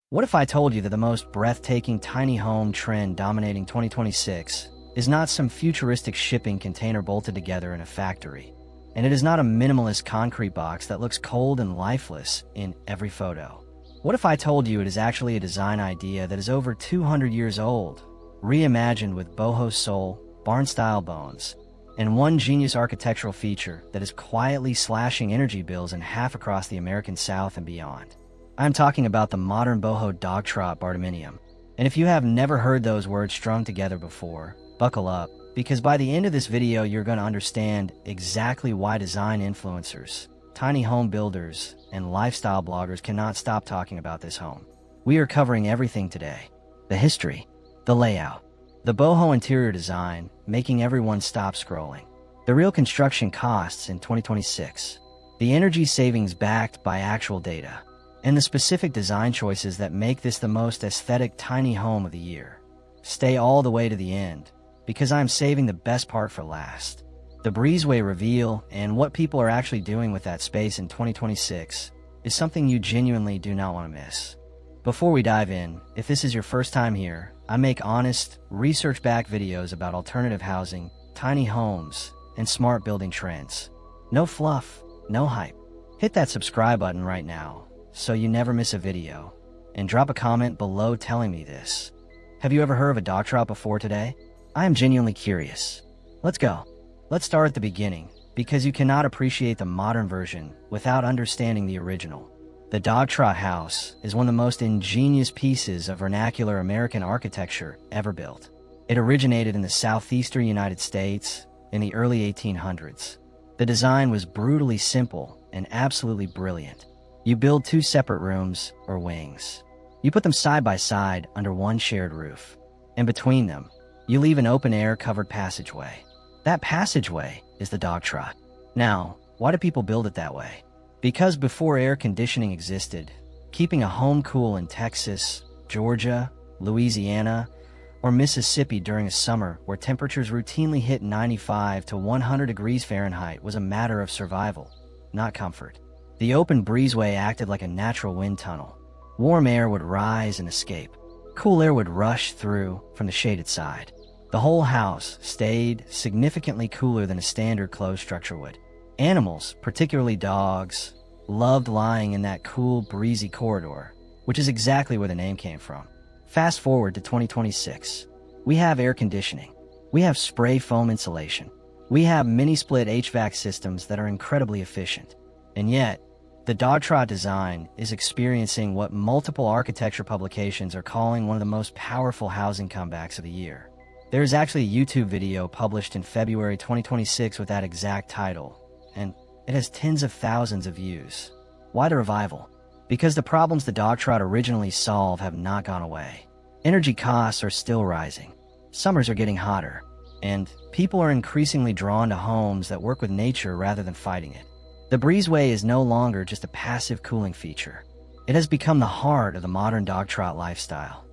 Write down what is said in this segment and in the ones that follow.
What if I told you that the most breathtaking tiny home trend dominating 2026 is not some futuristic shipping container bolted together in a factory, and it is not a minimalist concrete box that looks cold and lifeless in every photo? What if I told you it is actually a design idea that is over 200 years old, reimagined with boho soul, barn-style bones, and one genius architectural feature that is quietly slashing energy bills in half across the American South and beyond? I'm talking about the Modern Boho Dogtrot Bardominium. And if you have never heard those words strung together before, buckle up, because by the end of this video you're going to understand exactly why design influencers, tiny home builders, and lifestyle bloggers cannot stop talking about this home. We are covering everything today: the history, the layout, the boho interior design, making everyone stop scrolling, the real construction costs in 2026, the energy savings backed by actual data, and the specific design choices that make this the most aesthetic tiny home of the year. Stay all the way to the end, because I'm saving the best part for last: the breezeway reveal. And what people are actually doing with that space in 2026 is something you genuinely do not want to miss. Before we dive in, if this is your first time here, I make honest, research-backed videos about alternative housing, tiny homes, and smart building trends. No fluff, no hype. Hit that subscribe button right now so you never miss a video, and drop a comment below telling me this. Have you ever heard of a Dogtrot before today? I am genuinely curious. Let's go. Let's start at the beginning, because you cannot appreciate the modern version without understanding the original. The Dogtrot house is one of the most ingenious pieces of vernacular American architecture ever built. It originated in the southeastern United States in the early 1800s. The design was brutally simple and absolutely brilliant. You build two separate rooms, or wings. You put them side by side under one shared roof. And between them, you leave an open-air covered passageway. That passageway is the Dogtrot. Now, why do people build it that way? Because before air conditioning existed, keeping a home cool in Texas, Georgia, Louisiana, or Mississippi during a summer where temperatures routinely hit 95 to 100 degrees Fahrenheit was a matter of survival, not comfort. The open breezeway acted like a natural wind tunnel. Warm air would rise and escape. Cool air would rush through from the shaded side. The whole house stayed significantly cooler than a standard closed structure would. Animals, particularly dogs, loved lying in that cool, breezy corridor, which is exactly where the name came from. Fast forward to 2026. We have air conditioning. We have spray foam insulation. We have mini-split HVAC systems that are incredibly efficient. And yet, the Dogtrot design is experiencing what multiple architecture publications are calling one of the most powerful housing comebacks of the year. There is actually a YouTube video published in February 2026 with that exact title, and it has tens of thousands of views. Why the revival? Because the problems the Dogtrot originally solved have not gone away. Energy costs are still rising. Summers are getting hotter, and people are increasingly drawn to homes that work with nature rather than fighting it. The breezeway is no longer just a passive cooling feature. It has become the heart of the modern Dogtrot lifestyle.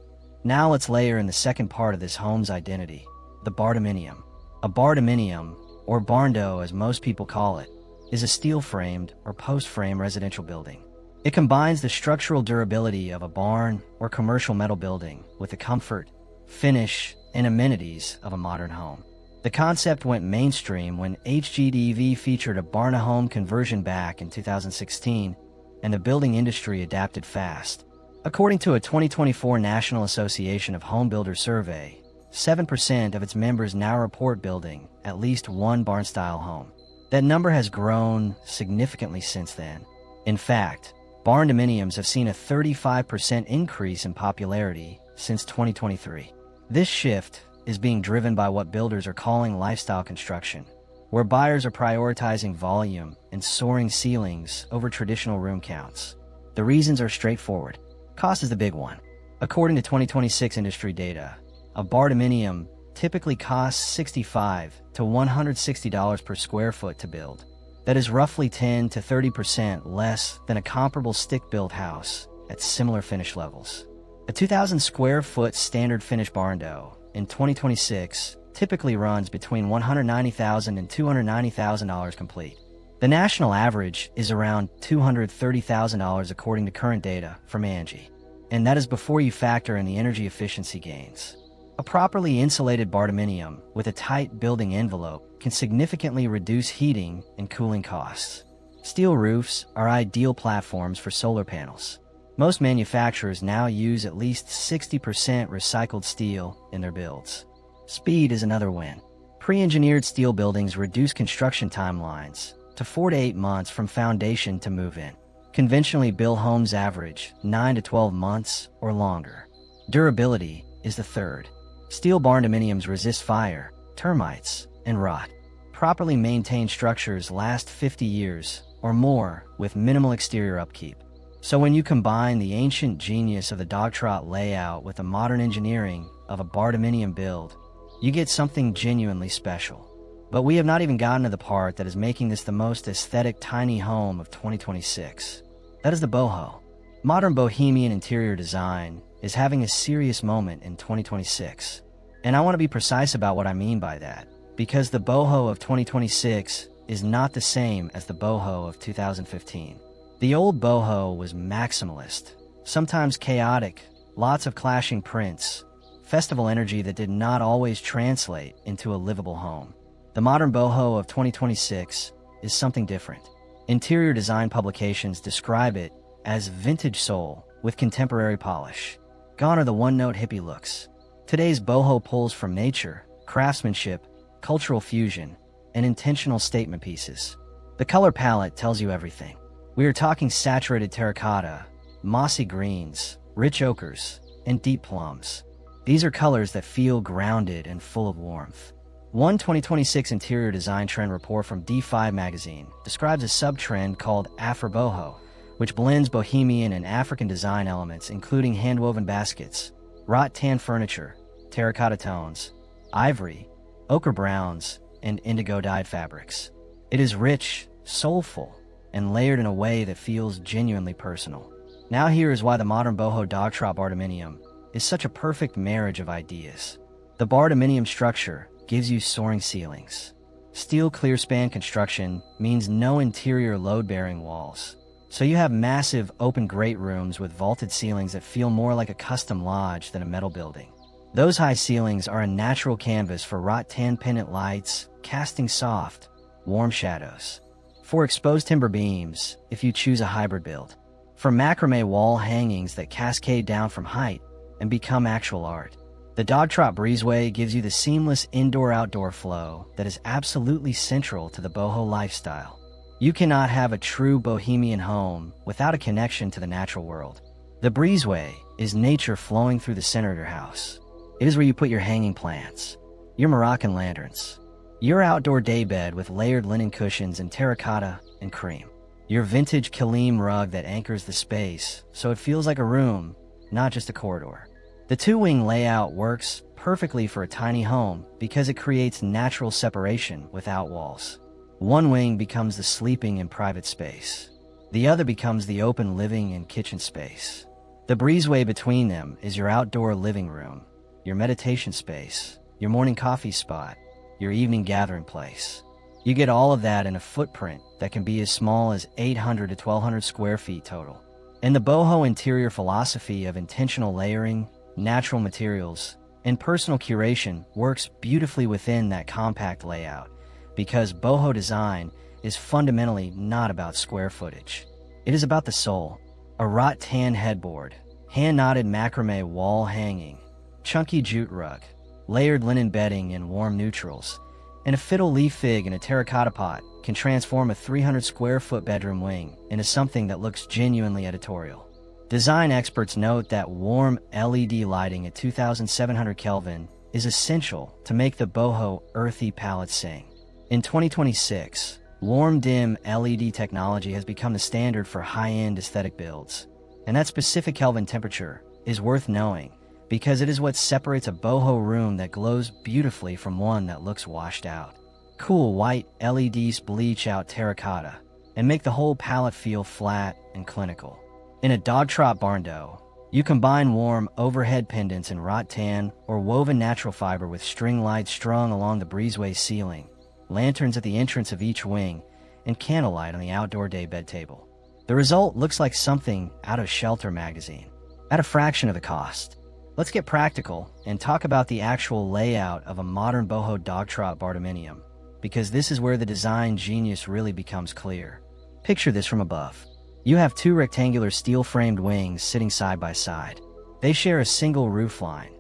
Now let's layer in the second part of this home's identity: the Bardominium. A Bardominium, or Barndo as most people call it, is a steel-framed or post-frame residential building. It combines the structural durability of a barn or commercial metal building with the comfort, finish, and amenities of a modern home. The concept went mainstream when HGTV featured a barn-to-home conversion back in 2016, and the building industry adapted fast. According to a 2024 National Association of Home Builders survey, 7% of its members now report building at least one barn-style home. That number has grown significantly since then. In fact, barndominiums have seen a 35% increase in popularity since 2023. This shift is being driven by what builders are calling lifestyle construction, where buyers are prioritizing volume and soaring ceilings over traditional room counts. The reasons are straightforward. Cost is the big one. According to 2026 industry data, a bardominium typically costs $65 to $160 per square foot to build. That is roughly 10 to 30% less than a comparable stick-built house at similar finish levels. A 2,000 square foot standard finish barndo in 2026 typically runs between $190,000 and $290,000 complete. The national average is around $230,000 according to current data from Angie. And that is before you factor in the energy efficiency gains. A properly insulated bardominium with a tight building envelope can significantly reduce heating and cooling costs. Steel roofs are ideal platforms for solar panels. Most manufacturers now use at least 60% recycled steel in their builds. Speed is another win. Pre-engineered steel buildings reduce construction timelines to 4 to 8 months from foundation to move-in. Conventionally built homes average 9 to 12 months or longer. Durability is the third. Steel barndominiums resist fire, termites, and rot. Properly maintained structures last 50 years or more with minimal exterior upkeep. So when you combine the ancient genius of the Dogtrot layout with the modern engineering of a Bardominium build, you get something genuinely special. But we have not even gotten to the part that is making this the most aesthetic tiny home of 2026. That is the boho. Modern bohemian interior design is having a serious moment in 2026. And I want to be precise about what I mean by that, because the boho of 2026 is not the same as the boho of 2015. The old boho was maximalist, sometimes chaotic, lots of clashing prints, festival energy that did not always translate into a livable home. The modern boho of 2026 is something different. Interior design publications describe it as vintage soul with contemporary polish. Gone are the one-note hippie looks. Today's boho pulls from nature, craftsmanship, cultural fusion, and intentional statement pieces. The color palette tells you everything. We are talking saturated terracotta, mossy greens, rich ochres, and deep plums. These are colors that feel grounded and full of warmth. One 2026 interior design trend report from D5 magazine describes a sub-trend called Afroboho, which blends bohemian and African design elements including hand-woven baskets, rattan furniture, terracotta tones, ivory, ochre browns, and indigo-dyed fabrics. It is rich, soulful, and layered in a way that feels genuinely personal. Now here is why the Modern Boho Dogtrot Bardominium is such a perfect marriage of ideas. The Bardominium structure gives you soaring ceilings. Steel clear-span construction means no interior load-bearing walls. So you have massive open great rooms with vaulted ceilings that feel more like a custom lodge than a metal building. Those high ceilings are a natural canvas for rattan pendant lights, casting soft, warm shadows. For exposed timber beams, if you choose a hybrid build. For macrame wall hangings that cascade down from height and become actual art. The Dogtrot Breezeway gives you the seamless indoor-outdoor flow that is absolutely central to the boho lifestyle. You cannot have a true bohemian home without a connection to the natural world. The breezeway is nature flowing through the center of your house. It is where you put your hanging plants, your Moroccan lanterns, your outdoor daybed with layered linen cushions in terracotta and cream, your vintage Kilim rug that anchors the space so it feels like a room, not just a corridor. The two-wing layout works perfectly for a tiny home because it creates natural separation without walls. One wing becomes the sleeping and private space. The other becomes the open living and kitchen space. The breezeway between them is your outdoor living room, your meditation space, your morning coffee spot, your evening gathering place. You get all of that in a footprint that can be as small as 800 to 1200 square feet total. And the boho interior philosophy of intentional layering, natural materials, and personal curation works beautifully within that compact layout. Because boho design is fundamentally not about square footage. It is about the soul. A rattan headboard, hand-knotted macrame wall hanging, chunky jute rug, layered linen bedding in warm neutrals, and a fiddle leaf fig in a terracotta pot can transform a 300 square foot bedroom wing into something that looks genuinely editorial. Design experts note that warm LED lighting at 2700 Kelvin is essential to make the boho earthy palette sing. In 2026, warm dim LED technology has become the standard for high-end aesthetic builds. And that specific Kelvin temperature is worth knowing because it is what separates a boho room that glows beautifully from one that looks washed out. Cool white LEDs bleach out terracotta and make the whole palette feel flat and clinical. In a Dogtrot Barndo, you combine warm overhead pendants in rattan or woven natural fiber with string lights strung along the breezeway ceiling, lanterns at the entrance of each wing, and candlelight on the outdoor daybed table. The result looks like something out of Shelter magazine. at a fraction of the cost. Let's get practical and talk about the actual layout of a modern Boho Dogtrot Bardominium, because this is where the design genius really becomes clear. Picture this from above. You have two rectangular steel-framed wings sitting side by side. They share a single roof line,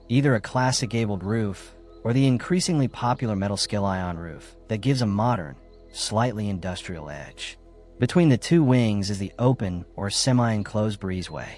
either a classic gabled roof or the increasingly popular metal skill-ion roof that gives a modern, slightly industrial edge. Between the two wings is the open or semi-enclosed breezeway.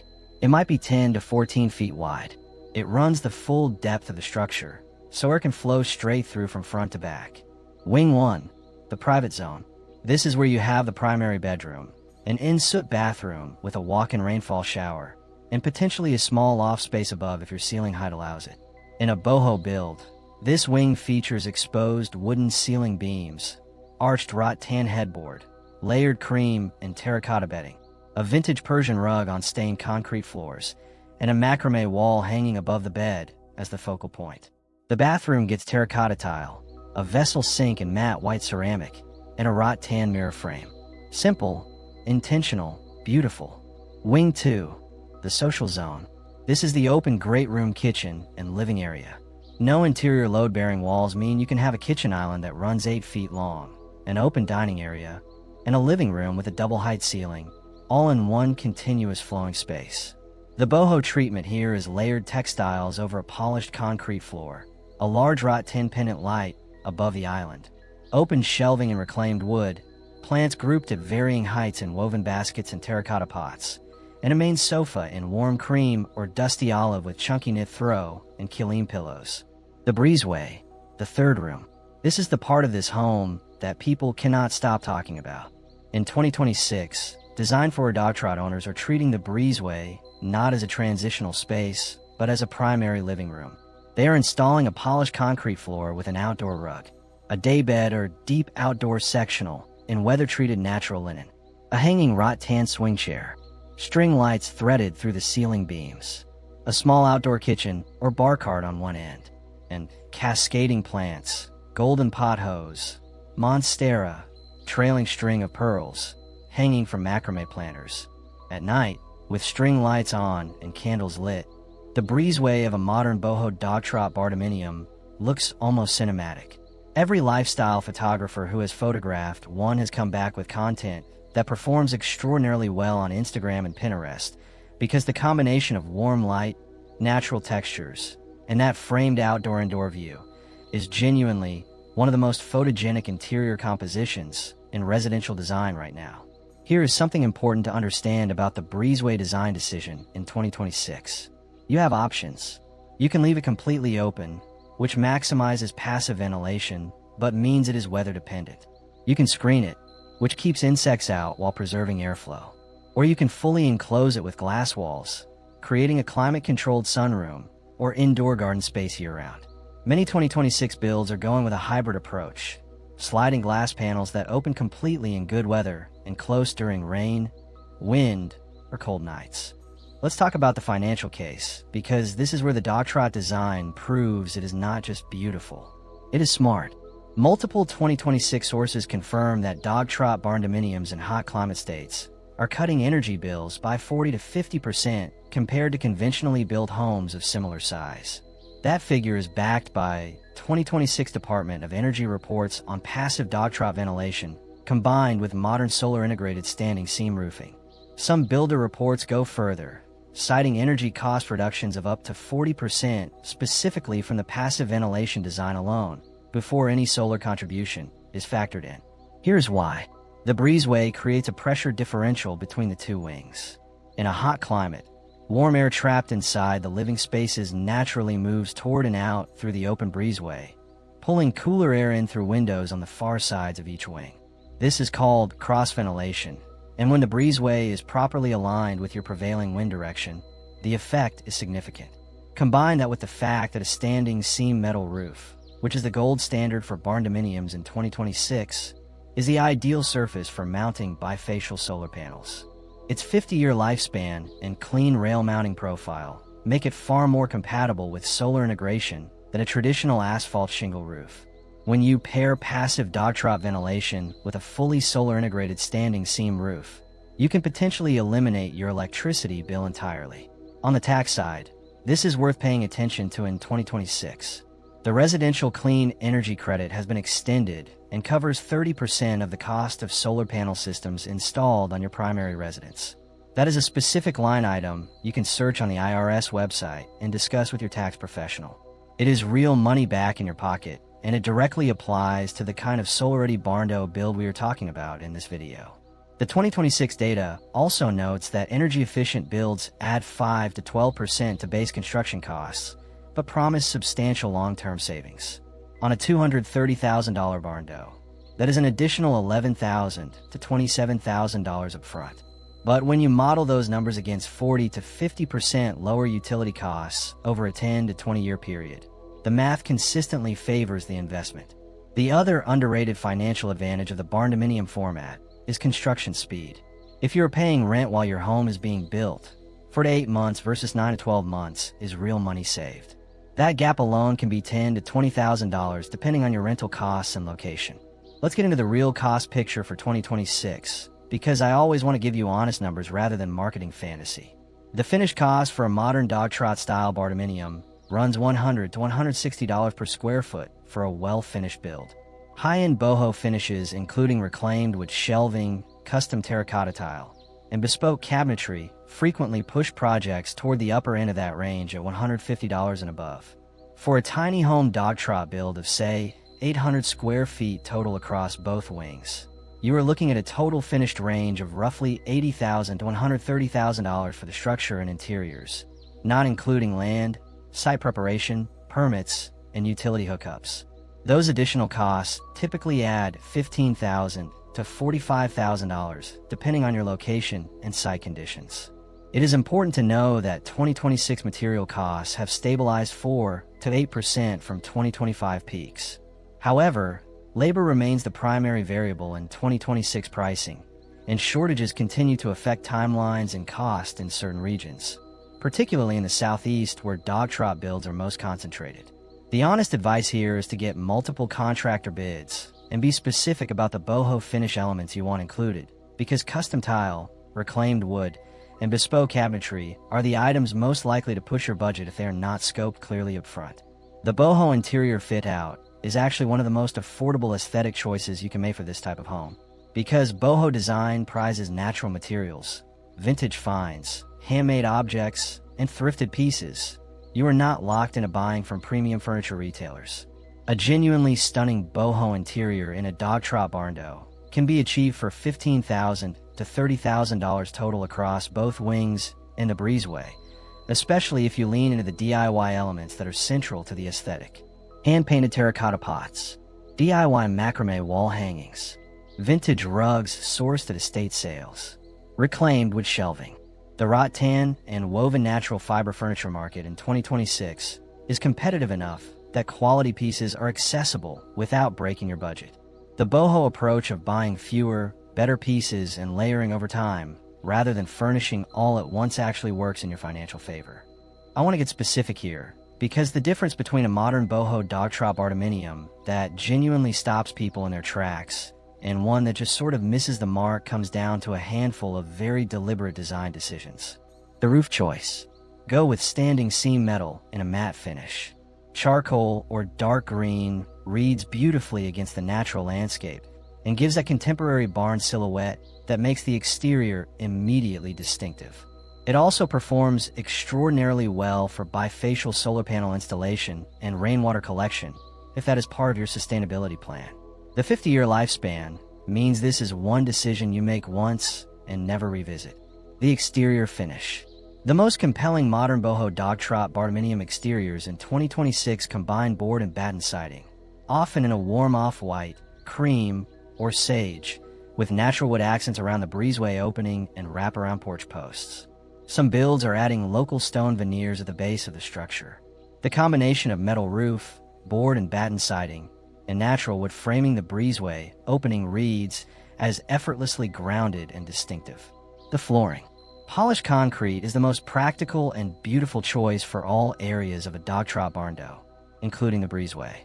It might be 10 to 14 feet wide. It runs the full depth of the structure, so air can flow straight through from front to back. Wing 1, the private zone. This is where you have the primary bedroom, an en-suite bathroom with a walk-in rainfall shower, and potentially a small loft space above if your ceiling height allows it. In a boho build, this wing features exposed wooden ceiling beams, arched rattan headboard, layered cream and terracotta bedding, a vintage Persian rug on stained concrete floors, and a macrame wall hanging above the bed as the focal point. The bathroom gets terracotta tile, a vessel sink in matte white ceramic, and a rattan mirror frame. Simple, intentional, beautiful. Wing 2, the social zone. This is the open great room kitchen and living area. No interior load-bearing walls mean you can have a kitchen island that runs 8 feet long, an open dining area, and a living room with a double-height ceiling, all in one continuous flowing space. The boho treatment here is layered textiles over a polished concrete floor, a large rattan pendant light above the island, open shelving in reclaimed wood, plants grouped at varying heights in woven baskets and terracotta pots, and a main sofa in warm cream or dusty olive with chunky knit throw and Kilim pillows. The breezeway, the third room. This is the part of this home that people cannot stop talking about. In 2026, Design for Dogtrot owners are treating the breezeway not as a transitional space, but as a primary living room. They are installing a polished concrete floor with an outdoor rug, a daybed or deep outdoor sectional in weather-treated natural linen, a hanging rattan swing chair, string lights threaded through the ceiling beams, a small outdoor kitchen or bar cart on one end, and cascading plants, golden pothos, monstera, trailing string of pearls, hanging from macrame planters. At night, with string lights on and candles lit, the breezeway of a modern Boho Dogtrot Bardominium looks almost cinematic. Every lifestyle photographer who has photographed one has come back with content that performs extraordinarily well on Instagram and Pinterest, because the combination of warm light, natural textures, and that framed outdoor-indoor view is genuinely one of the most photogenic interior compositions in residential design right now. Here is something important to understand about the breezeway design decision in 2026. You have options. You can leave it completely open, which maximizes passive ventilation, but means it is weather dependent. You can screen it, which keeps insects out while preserving airflow. Or you can fully enclose it with glass walls, creating a climate-controlled sunroom or indoor garden space year-round. Many 2026 builds are going with a hybrid approach, sliding glass panels that open completely in good weather and close during rain, wind, or cold nights. Let's talk about the financial case, because this is where the Dogtrot design proves it is not just beautiful, it is smart. Multiple 2026 sources confirm that Dogtrot Barndominiums in hot climate states are cutting energy bills by 40 to 50% compared to conventionally built homes of similar size. That figure is backed by 2026 Department of Energy reports on passive Dogtrot ventilation combined with modern solar integrated standing seam roofing. Some builder reports go further, citing energy cost reductions of up to 40% specifically from the passive ventilation design alone, before any solar contribution is factored in. Here's why. The breezeway creates a pressure differential between the two wings. In a hot climate, warm air trapped inside the living spaces naturally moves toward and out through the open breezeway, pulling cooler air in through windows on the far sides of each wing. This is called cross-ventilation, and when the breezeway is properly aligned with your prevailing wind direction, the effect is significant. Combine that with the fact that a standing seam metal roof, which is the gold standard for barndominiums in 2026, is the ideal surface for mounting bifacial solar panels. Its 50-year lifespan and clean rail mounting profile make it far more compatible with solar integration than a traditional asphalt shingle roof. When you pair passive Dogtrot ventilation with a fully solar integrated standing seam roof, you can potentially eliminate your electricity bill entirely. On the tax side, this is worth paying attention to in 2026. The residential clean energy credit has been extended and covers 30% of the cost of solar panel systems installed on your primary residence. That is a specific line item you can search on the IRS website and discuss with your tax professional. It is real money back in your pocket, and it directly applies to the kind of solar-ready Barndo build we are talking about in this video. The 2026 data also notes that energy-efficient builds add 5 to 12% to base construction costs, but promise substantial long-term savings. On a $230,000 Barndo, that is an additional $11,000 to $27,000 up front. But when you model those numbers against 40 to 50% lower utility costs over a 10 to 20-year period, the math consistently favors the investment. The other underrated financial advantage of the Barndominium format is construction speed. If you're paying rent while your home is being built, 4 to 8 months versus 9 to 12 months is real money saved. That gap alone can be $10,000 to $20,000 depending on your rental costs and location. Let's get into the real cost picture for 2026, because I always want to give you honest numbers rather than marketing fantasy. The finished cost for a modern Dogtrot style Bardominium runs $100 to $160 per square foot for a well-finished build. High-end boho finishes, including reclaimed wood shelving, custom terracotta tile, and bespoke cabinetry, frequently push projects toward the upper end of that range at $150 and above. For a tiny home Dogtrot build of, say, 800 square feet total across both wings, you are looking at a total finished range of roughly $80,000 to $130,000 for the structure and interiors, not including land, site preparation, permits, and utility hookups. Those additional costs typically add $15,000 to $45,000 depending on your location and site conditions. It is important to know that 2026 material costs have stabilized 4 to 8% from 2025 peaks. However, labor remains the primary variable in 2026 pricing, and shortages continue to affect timelines and cost in certain regions, particularly in the Southeast where Dogtrot builds are most concentrated. The honest advice here is to get multiple contractor bids and be specific about the boho finish elements you want included, because custom tile, reclaimed wood, and bespoke cabinetry are the items most likely to push your budget if they are not scoped clearly up front. The boho interior fit-out is actually one of the most affordable aesthetic choices you can make for this type of home, because boho design prizes natural materials, vintage finds, handmade objects, and thrifted pieces. You are not locked into buying from premium furniture retailers. A genuinely stunning boho interior in a Dogtrot Barndo can be achieved for $15,000 to $30,000 total across both wings and the breezeway, especially if you lean into the DIY elements that are central to the aesthetic. Hand-painted terracotta pots, DIY macrame wall hangings, vintage rugs sourced at estate sales, reclaimed wood shelving. The rattan and woven natural fiber furniture market in 2026 is competitive enough that quality pieces are accessible without breaking your budget. The boho approach of buying fewer, better pieces and layering over time, rather than furnishing all at once, actually works in your financial favor. I want to get specific here, because the difference between a modern Boho Dogtrot Bardominium that genuinely stops people in their tracks and one that just sort of misses the mark comes down to a handful of very deliberate design decisions. The roof choice. Go with standing seam metal in a matte finish. Charcoal or dark green reads beautifully against the natural landscape and gives that contemporary barn silhouette that makes the exterior immediately distinctive. It also performs extraordinarily well for bifacial solar panel installation and rainwater collection, if that is part of your sustainability plan. The 50-year lifespan means this is one decision you make once and never revisit. The exterior finish. The most compelling modern Boho Dogtrot Bardominium exteriors in 2026 combine board and batten siding, often in a warm off-white, cream, or sage, with natural wood accents around the breezeway opening and wraparound porch posts. Some builds are adding local stone veneers at the base of the structure. The combination of metal roof, board and batten siding, and natural wood framing the breezeway opening reads as effortlessly grounded and distinctive. The flooring. Polished concrete is the most practical and beautiful choice for all areas of a Dogtrot Barndo, including the breezeway.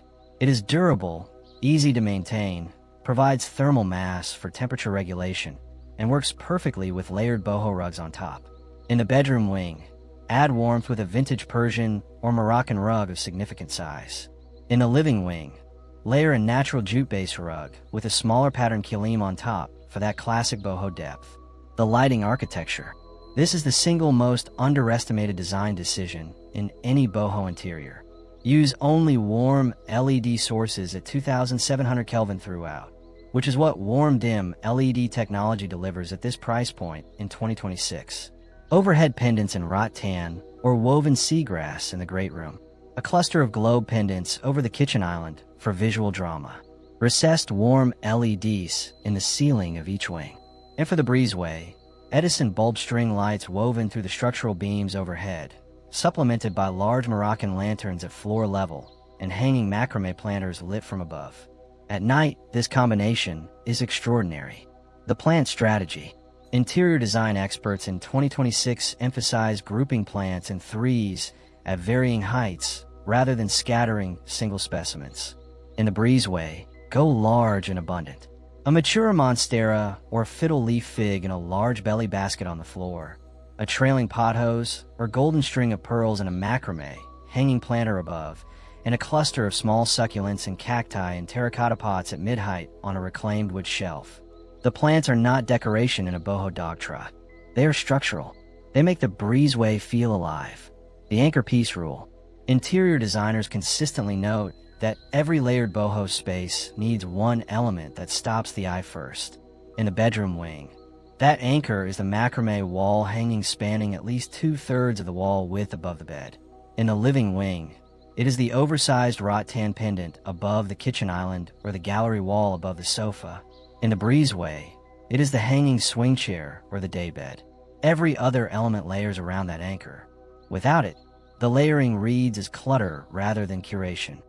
It is durable, easy to maintain, provides thermal mass for temperature regulation, and works perfectly with layered boho rugs on top. In the bedroom wing, Add warmth with a vintage Persian or Moroccan rug of significant size. In the living wing, layer a natural jute base rug with a smaller pattern kilim on top for that classic boho depth. The lighting architecture. This is the single most underestimated design decision in any boho interior. Use only warm LED sources at 2700 Kelvin throughout, which is what warm dim LED technology delivers at this price point in 2026. Overhead pendants in rattan or woven seagrass in the great room. A cluster of globe pendants over the kitchen island for visual drama. Recessed warm LEDs in the ceiling of each wing. And for the breezeway, Edison bulb string lights woven through the structural beams overhead, supplemented by large Moroccan lanterns at floor level and hanging macrame planters lit from above. At night, this combination is extraordinary. The plant strategy. Interior design experts in 2026 emphasize grouping plants in threes at varying heights rather than scattering single specimens. In the breezeway, go large and abundant. A mature monstera or fiddle leaf fig in a large belly basket on the floor. A trailing pothose or golden string of pearls in a macrame hanging planter above, and a cluster of small succulents and cacti in terracotta pots at mid-height on a reclaimed wood shelf. The plants are not decoration in a boho dogtrot. They are structural. They make the breezeway feel alive. The anchor piece rule. Interior designers consistently note that every layered boho space needs one element that stops the eye first. In the bedroom wing, that anchor is the macrame wall hanging spanning at least 2/3 of the wall width above the bed. In the living wing, it is the oversized rattan pendant above the kitchen island or the gallery wall above the sofa. In the breezeway, it is the hanging swing chair or the daybed. Every other element layers around that anchor. Without it, the layering reads as clutter rather than curation.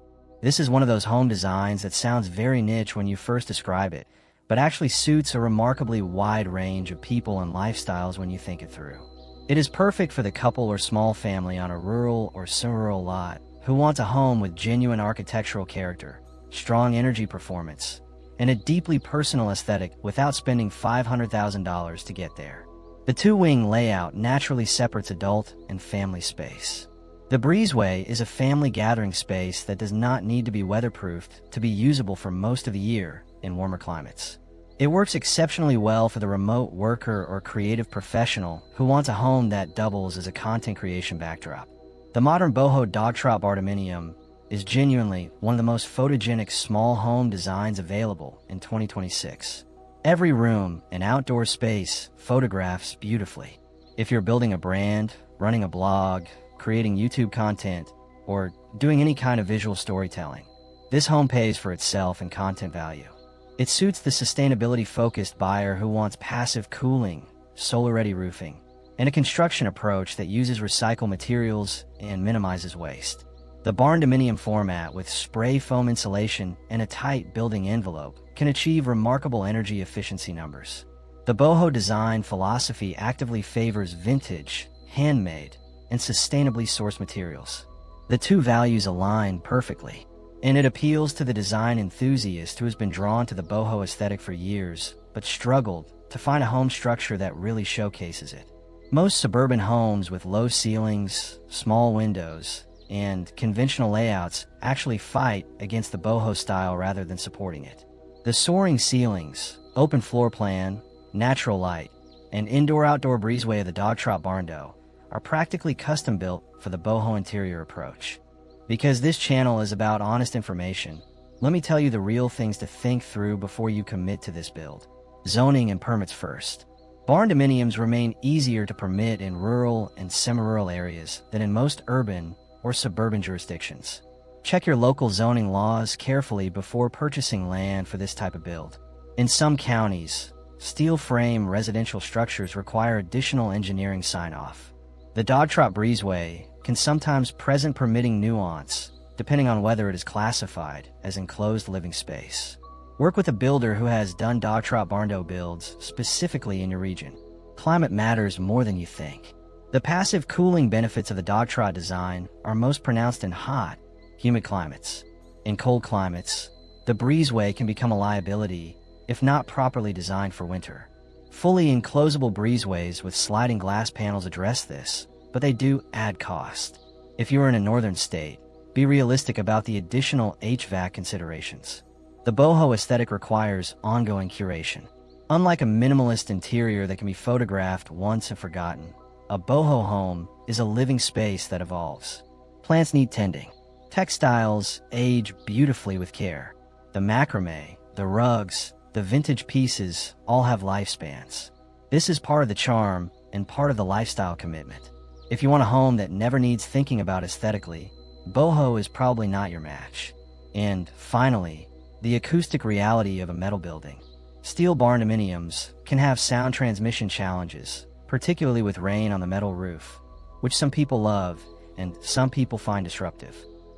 This is one of those home designs that sounds very niche when you first describe it, but actually suits a remarkably wide range of people and lifestyles when you think it through. It is perfect for the couple or small family on a rural or semi-rural lot who want a home with genuine architectural character, strong energy performance, and a deeply personal aesthetic without spending $500,000 to get there. The two-wing layout naturally separates adult and family space. The breezeway is a family gathering space that does not need to be weatherproofed to be usable for most of the year in warmer climates. It works exceptionally well for the remote worker or creative professional who wants a home that doubles as a content creation backdrop. The Modern Boho Dogtrot Bardominium is genuinely one of the most photogenic small home designs available in 2026. Every room and outdoor space photographs beautifully. If you're building a brand, running a blog, creating YouTube content, or doing any kind of visual storytelling, this home pays for itself in content value. It suits the sustainability-focused buyer who wants passive cooling, solar-ready roofing, and a construction approach that uses recycled materials and minimizes waste. The Barndominium format with spray foam insulation and a tight building envelope can achieve remarkable energy efficiency numbers. The boho design philosophy actively favors vintage, handmade, and sustainably sourced materials. The two values align perfectly, and it appeals to the design enthusiast who has been drawn to the boho aesthetic for years, but struggled to find a home structure that really showcases it. Most suburban homes with low ceilings, small windows, and conventional layouts actually fight against the boho style rather than supporting it. The soaring ceilings, open floor plan, natural light, and indoor-outdoor breezeway of the Dogtrot Barndo are practically custom-built for the boho interior approach. Because this channel is about honest information, let me tell you the real things to think through before you commit to this build. Zoning and permits first. Barndominiums remain easier to permit in rural and semi-rural areas than in most urban or suburban jurisdictions. Check your local zoning laws carefully before purchasing land for this type of build. In some counties, steel frame residential structures require additional engineering sign-off. The Dogtrot breezeway can sometimes present permitting nuance, depending on whether it is classified as enclosed living space. Work with a builder who has done Dogtrot Barndo builds specifically in your region. Climate matters more than you think. The passive cooling benefits of the Dogtrot design are most pronounced in hot, humid climates. In cold climates, the breezeway can become a liability if not properly designed for winter. Fully enclosable breezeways with sliding glass panels address this, but they do add cost. If you are in a northern state, be realistic about the additional HVAC considerations. The boho aesthetic requires ongoing curation. Unlike a minimalist interior that can be photographed once and forgotten, a boho home is a living space that evolves. Plants need tending. Textiles age beautifully with care. The macrame, the rugs, the vintage pieces all have lifespans. This is part of the charm and part of the lifestyle commitment. If you want a home that never needs thinking about aesthetically, boho is probably not your match. And finally, the acoustic reality of a metal building. Steel barndominiums can have sound transmission challenges, particularly with rain on the metal roof, which some people love and some people find disruptive.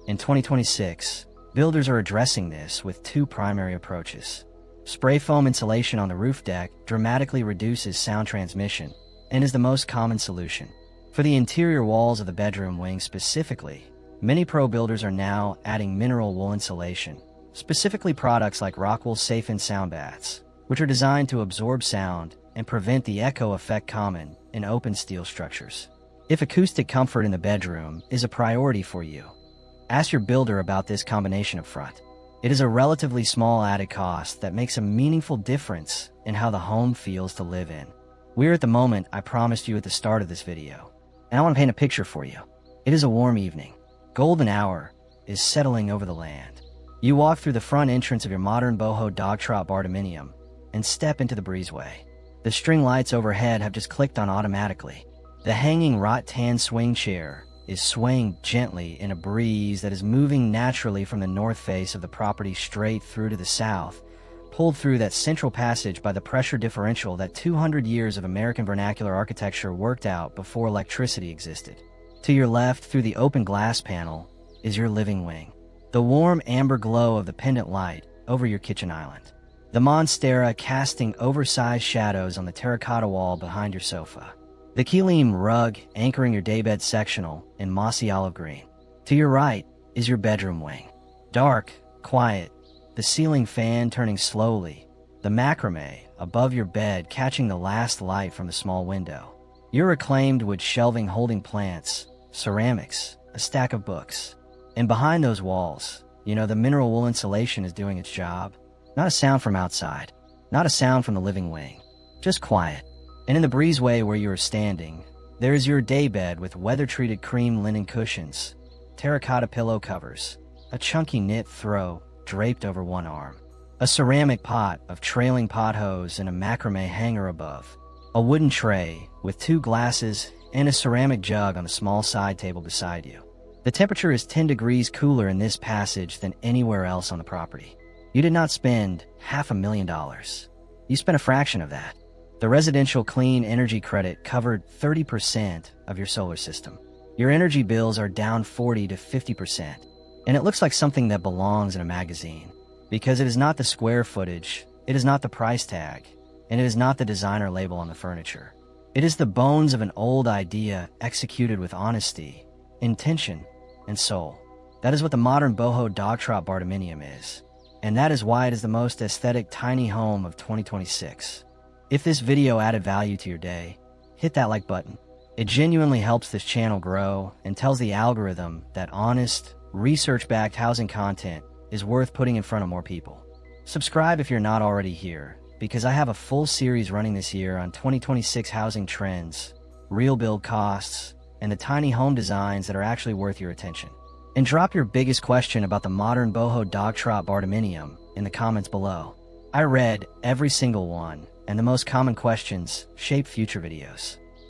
In 2026, builders are addressing this with two primary approaches. Spray foam insulation on the roof deck dramatically reduces sound transmission and is the most common solution. For the interior walls of the bedroom wing specifically, many pro builders are now adding mineral wool insulation, specifically products like Rockwool Safe-In sound baths, which are designed to absorb sound and prevent the echo effect common in open steel structures. If acoustic comfort in the bedroom is a priority for you, ask your builder about this combination up front. It is a relatively small added cost that makes a meaningful difference in how the home feels to live in. We're at the moment I promised you at the start of this video, and I want to paint a picture for you. It is a warm evening. Golden hour is settling over the land. You walk through the front entrance of your Modern Boho Dogtrot Bardominium and step into the breezeway. The string lights overhead have just clicked on automatically. The hanging rattan swing chair is swaying gently in a breeze that is moving naturally from the north face of the property straight through to the south, pulled through that central passage by the pressure differential that 200 years of American vernacular architecture worked out before electricity existed. To your left, through the open glass panel, is your living wing. The warm amber glow of the pendant light over your kitchen island. The monstera casting oversized shadows on the terracotta wall behind your sofa. The Keelim rug anchoring your daybed sectional in mossy olive green. To your right is your bedroom wing. Dark, quiet, the ceiling fan turning slowly, the macrame above your bed catching the last light from the small window. Your reclaimed wood shelving holding plants, ceramics, a stack of books. And behind those walls, the mineral wool insulation is doing its job. Not a sound from outside, not a sound from the living wing, just quiet. And in the breezeway where you are standing, there is your daybed with weather-treated cream linen cushions, terracotta pillow covers, a chunky knit throw draped over one arm, a ceramic pot of trailing pot hose and a macrame hanger above, a wooden tray with 2 glasses and a ceramic jug on a small side table beside you. The temperature is 10 degrees cooler in this passage than anywhere else on the property. You did not spend $500,000. You spent a fraction of that. The residential clean energy credit covered 30% of your solar system. Your energy bills are down 40 to 50%. And it looks like something that belongs in a magazine, because it is not the square footage, it is not the price tag, and it is not the designer label on the furniture. It is the bones of an old idea executed with honesty, intention, and soul. That is what the Modern Boho Dogtrot Bardominium is. And that is why it is the most aesthetic tiny home of 2026. If this video added value to your day, hit that like button. It genuinely helps this channel grow and tells the algorithm that honest, research-backed housing content is worth putting in front of more people. Subscribe if you're not already here, because I have a full series running this year on 2026 housing trends, real build costs, and the tiny home designs that are actually worth your attention. And drop your biggest question about the Modern Boho Dogtrot Bardominium in the comments below. I read every single one, and the most common questions shape future videos.